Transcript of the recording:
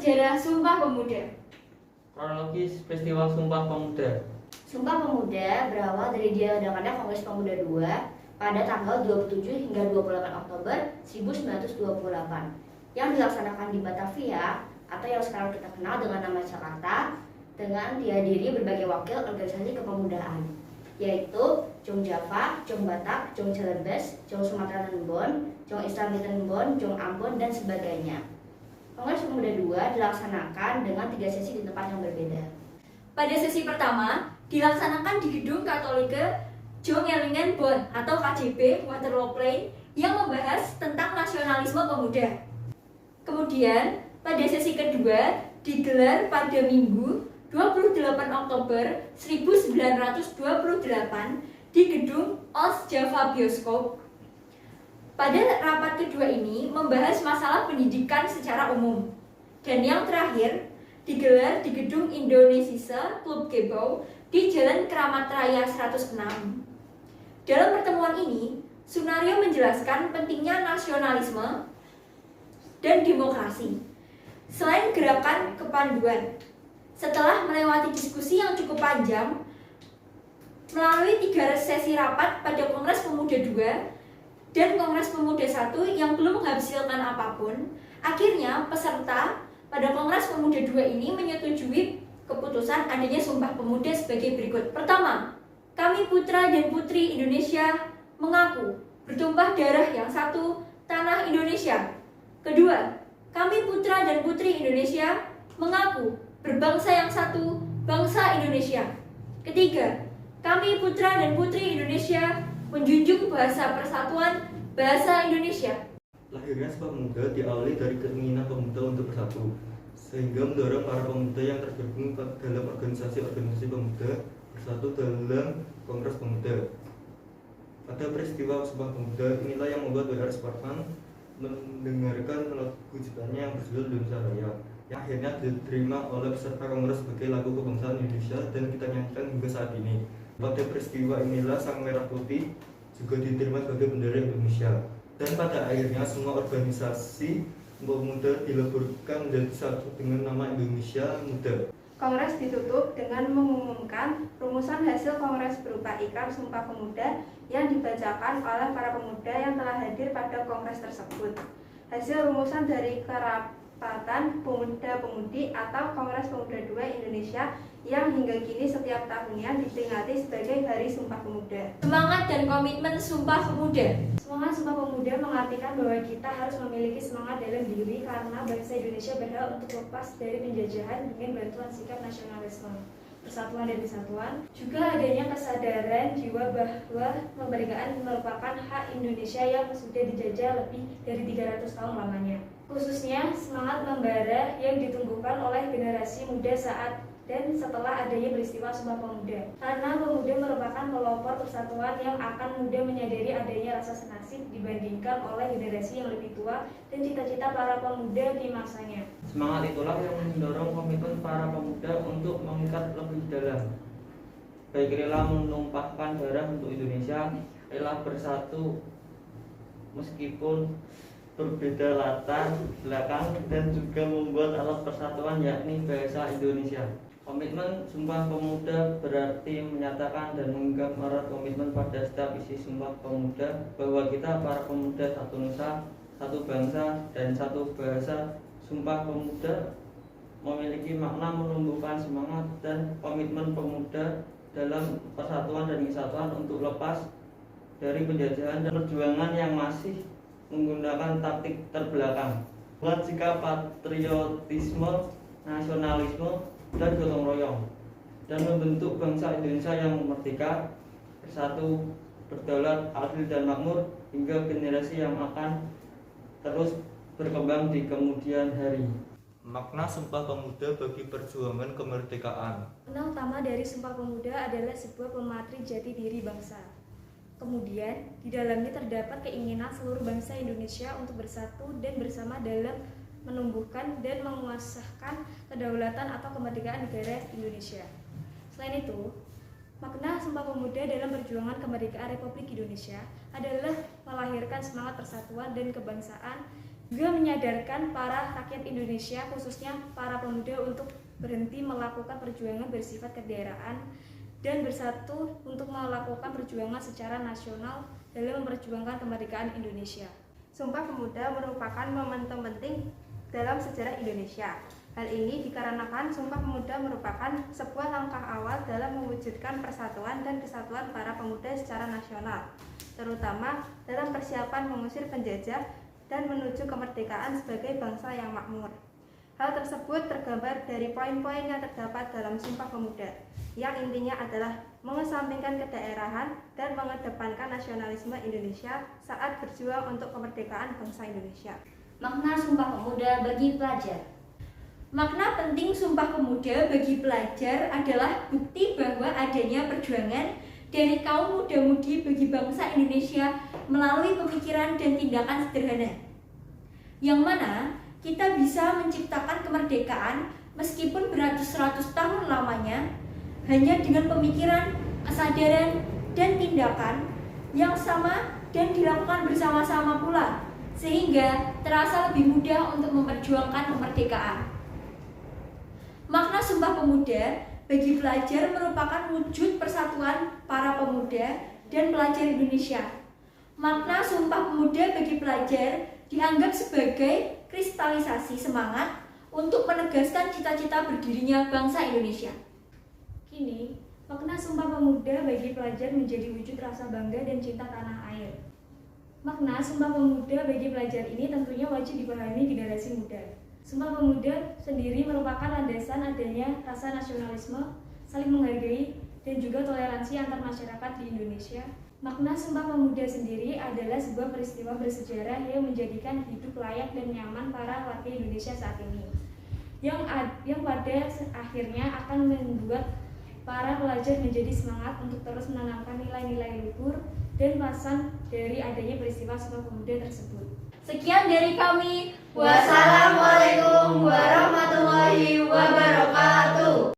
sejarah Sumpah Pemuda. Kronologis peristiwa Sumpah Pemuda. Sumpah Pemuda berawal dari diadakannya Kongres Pemuda II pada tanggal 27 hingga 28 Oktober 1928 yang dilaksanakan di Batavia atau yang sekarang kita kenal dengan nama Jakarta, dengan dihadiri berbagai wakil organisasi kepemudaan, yaitu Jong Java, Jong Batak, Jong Celebes, Jong Sumatera Tenbon, Jong Islam Tenbon, Jong Ambon, dan sebagainya. Kongres Pemuda II dilaksanakan dengan 3 sesi di tempat yang berbeda. Pada sesi pertama dilaksanakan di Gedung Katolike Jongelingen Bonn atau KJB Waterloo Plain yang membahas tentang nasionalisme pemuda. Kemudian pada sesi kedua digelar pada Minggu 28 Oktober 1928 di Gedung Oost-Java Bioskop. Pada rapat kedua ini membahas masalah pendidikan secara umum. Dan yang terakhir digelar di Gedung Indonesische Clubgebouw di Jalan Keramat Raya 106. Dalam pertemuan ini, Sunario menjelaskan pentingnya nasionalisme dan demokrasi, selain gerakan kepanduan. Setelah melewati diskusi yang cukup panjang, melalui 3 sesi rapat pada Kongres Pemuda II dan Kongres Pemuda I yang belum menghasilkan apapun, akhirnya peserta pada Kongres Pemuda II ini menyetujui keputusan adanya Sumpah Pemuda sebagai berikut. Pertama, kami putra dan putri Indonesia mengaku bertumpah darah yang satu, tanah Indonesia. Kedua, kami putra dan putri Indonesia mengaku berbangsa yang satu, bangsa Indonesia. Ketiga, kami putra dan putri Indonesia menjunjung bahasa persatuan, bahasa Indonesia. Lahirnya Sumpah Pemuda diawali dari keinginan pemuda untuk bersatu, sehingga mendorong para pemuda yang tergabung dalam organisasi-organisasi pemuda bersatu dalam Kongres Pemuda. Pada peristiwa Sumpah Pemuda inilah yang membuat W.R. Supratman mendengarkan lagu ciptaannya yang berjudul Indonesia Raya, yang akhirnya diterima oleh peserta Kongres sebagai lagu kebangsaan Indonesia dan kita nyanyikan hingga saat ini. Pada peristiwa inilah Sang Merah Putih juga diterima sebagai bendera Indonesia. Dan pada akhirnya semua organisasi pemuda dileburkan menjadi satu dengan nama Indonesia Muda. Kongres ditutup dengan mengumumkan rumusan hasil kongres berupa ikrar Sumpah Pemuda yang dibacakan oleh para pemuda yang telah hadir pada kongres tersebut. Hasil rumusan dari Kerapatan Pemuda-Pemudi atau Kongres Pemuda II Indonesia yang hingga kini setiap tahunnya diperingati sebagai Hari Sumpah Pemuda. Semangat dan komitmen Sumpah Pemuda. Semangat Sumpah Pemuda mengartikan bahwa kita harus memiliki semangat dalam diri karena bangsa Indonesia berhak untuk lepas dari penjajahan dengan bantuan sikap nasionalisme, persatuan dan kesatuan. Juga adanya kesadaran jiwa bahwa kemerdekaan merupakan hak Indonesia yang sudah dijajah lebih dari 300 tahun lamanya. Khususnya semangat membara yang ditumbuhkan oleh generasi muda saat dan setelah adanya peristiwa Sumpah Pemuda. Karena pemuda merupakan pelopor persatuan yang akan mudah menyadari adanya rasa senasib dibandingkan oleh generasi yang lebih tua dan cita-cita para pemuda di masanya. Semangat itulah yang mendorong komitmen para pemuda untuk mengikat lebih dalam, baik rela menumpahkan darah untuk Indonesia, rela bersatu meskipun berbeda latar belakang, dan juga membuat alat persatuan yakni bahasa Indonesia. Komitmen Sumpah Pemuda berarti menyatakan dan menganggap erat komitmen pada setiap isi Sumpah Pemuda bahwa kita para pemuda satu nusa, satu bangsa, dan satu bahasa. Sumpah Pemuda memiliki makna menumbuhkan semangat dan komitmen pemuda dalam persatuan dan kesatuan untuk lepas dari penjajahan dan perjuangan yang masih menggunakan taktik terbelakang, buat sikap patriotisme, nasionalisme, dan gotong royong, dan membentuk bangsa Indonesia yang merdeka, bersatu, berdaulat, adil dan makmur hingga generasi yang akan terus berkembang di kemudian hari. Makna Sumpah Pemuda bagi perjuangan kemerdekaan. Makna utama dari Sumpah Pemuda adalah sebuah pematri jati diri bangsa. Kemudian, di dalamnya terdapat keinginan seluruh bangsa Indonesia untuk bersatu dan bersama dalam menumbuhkan dan menguasahkan kedaulatan atau kemerdekaan negara Indonesia. Selain itu, makna Sumpah Pemuda dalam perjuangan kemerdekaan Republik Indonesia adalah melahirkan semangat persatuan dan kebangsaan juga menyadarkan para rakyat Indonesia, khususnya para pemuda, untuk berhenti melakukan perjuangan bersifat kedaerahan dan bersatu untuk melakukan perjuangan secara nasional dalam memperjuangkan kemerdekaan Indonesia. Sumpah Pemuda merupakan momentum penting dalam sejarah Indonesia. Hal ini dikarenakan Sumpah Pemuda merupakan sebuah langkah awal dalam mewujudkan persatuan dan kesatuan para pemuda secara nasional, terutama dalam persiapan mengusir penjajah dan menuju kemerdekaan sebagai bangsa yang makmur. Hal tersebut tergambar dari poin-poin yang terdapat dalam Sumpah Pemuda, yang intinya adalah mengesampingkan kedaerahan dan mengedepankan nasionalisme Indonesia saat berjuang untuk kemerdekaan bangsa Indonesia. Makna Sumpah Pemuda bagi pelajar. Makna penting Sumpah Pemuda bagi pelajar adalah bukti bahwa adanya perjuangan dari kaum muda-mudi bagi bangsa Indonesia melalui pemikiran dan tindakan sederhana, yang mana kita bisa menciptakan kemerdekaan meskipun beratus-ratus tahun lamanya hanya dengan pemikiran, kesadaran, dan tindakan yang sama dan dilakukan bersama-sama pula, sehingga terasa lebih mudah untuk memperjuangkan kemerdekaan. Makna Sumpah Pemuda bagi pelajar merupakan wujud persatuan para pemuda dan pelajar Indonesia. Makna Sumpah Pemuda bagi pelajar dianggap sebagai kristalisasi semangat untuk menegaskan cita-cita berdirinya bangsa Indonesia. Kini, makna Sumpah Pemuda bagi pelajar menjadi wujud rasa bangga dan cinta tanah air. Makna Sumpah Pemuda bagi pelajar ini tentunya wajib dipahami generasi muda. Sumpah Pemuda sendiri merupakan landasan adanya rasa nasionalisme, saling menghargai, dan juga toleransi antar masyarakat di Indonesia. Makna Sumpah Pemuda sendiri adalah sebuah peristiwa bersejarah yang menjadikan hidup layak dan nyaman para warga Indonesia saat ini, yang pada akhirnya akan membuat para pelajar menjadi semangat untuk terus menanamkan nilai-nilai luhur dan pesan dari adanya peristiwa Sumpah Pemuda tersebut. Sekian dari kami. Wassalamualaikum warahmatullahi wabarakatuh.